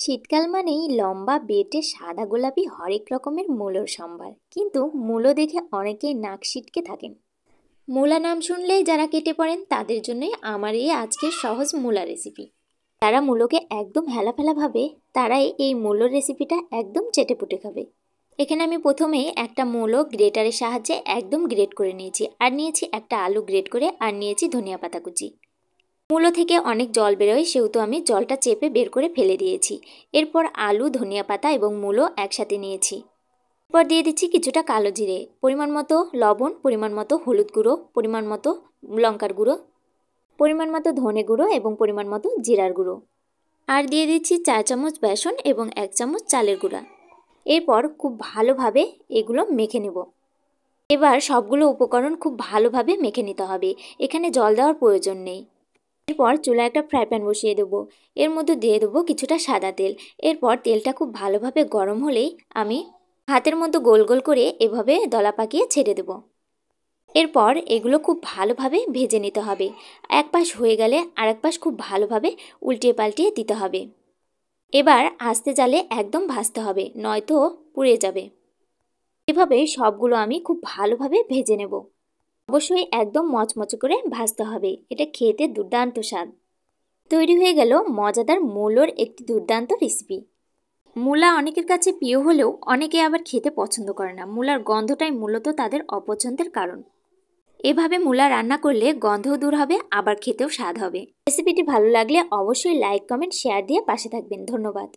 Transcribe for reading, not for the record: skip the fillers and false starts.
শীতকাল মানেই লম্বা বেটে সাদা গোলাপি হরেক রকমের মূলোর সম্ভার, কিন্তু মূলো দেখে অনেকেই নাক সিটকে থাকেন। মূলা নাম শুনলেই যারা কেটে পড়েন তাদের জন্যই আমার এই আজকের সহজ মূলা রেসিপি। যারা মূলোকে একদম হেলাফেলা ভাবে তারাই এই মূলোর রেসিপিটা একদম চেটেপুটে খাবে। এখানে আমি প্রথমে একটা মূলো গ্রেটারের সাহায্যে একদম গ্রেট করে নিয়েছি, আর নিয়েছি একটা আলু গ্রেট করে, আর নিয়েছি ধনিয়া পাতা কুচি। মূলো থেকে অনেক জল বেরোয়, সেহেতু আমি জলটা চেপে বের করে ফেলে দিয়েছি। এরপর আলু, ধনিয়া পাতা এবং মূলো একসাথে নিয়েছি। এরপর দিয়ে দিচ্ছি কিছুটা কালো জিরে, পরিমাণ মতো লবণ, পরিমাণ মতো হলুদ গুঁড়ো, পরিমাণ মতো লঙ্কার গুঁড়ো, পরিমাণ মতো ধনে গুঁড়ো এবং পরিমাণ মতো জিরার গুঁড়ো, আর দিয়ে দিচ্ছি 4 চামচ বেসন এবং 1 চামচ চালের গুঁড়া। এরপর খুব ভালোভাবে এগুলো মেখে নেব। এবার সবগুলো উপকরণ খুব ভালোভাবে মেখে নিতে হবে, এখানে জল দেওয়ার প্রয়োজন নেই। এরপর চুলায় একটা ফ্রাই প্যান বসিয়ে দেবো, এর মধ্যে দিয়ে দেবো কিছুটা সাদা তেল। এরপর তেলটা খুব ভালোভাবে গরম হলেই আমি হাতের মধ্যে গোল গোল করে এভাবে দলা পাকিয়ে ছেড়ে দেব। এরপর এগুলো খুব ভালোভাবে ভেজে নিতে হবে। এক পাশ হয়ে গেলে আরেক পাশ খুব ভালোভাবে উল্টিয়ে পাল্টিয়ে দিতে হবে। এবার আস্তে জালে একদম ভাজতে হবে, নয়তো পুড়ে যাবে। এভাবে সবগুলো আমি খুব ভালোভাবে ভেজে নেব। অবশ্যই একদম মচমচে করে ভাজতে হবে, এটা খেতে দুর্দান্ত স্বাদ। তৈরি হয়ে গেল মজাদার মূলোর একটি দুর্দান্ত রেসিপি। মূলা অনেকের কাছে প্রিয় হলেও অনেকে আবার খেতে পছন্দ করে না। মূলার গন্ধটাই মূলত তাদের অপছন্দের কারণ। এভাবে মূলা রান্না করলে গন্ধও দূর হবে, আবার খেতেও স্বাদ হবে। রেসিপিটি ভালো লাগলে অবশ্যই লাইক, কমেন্ট, শেয়ার দিয়ে পাশে থাকবেন। ধন্যবাদ।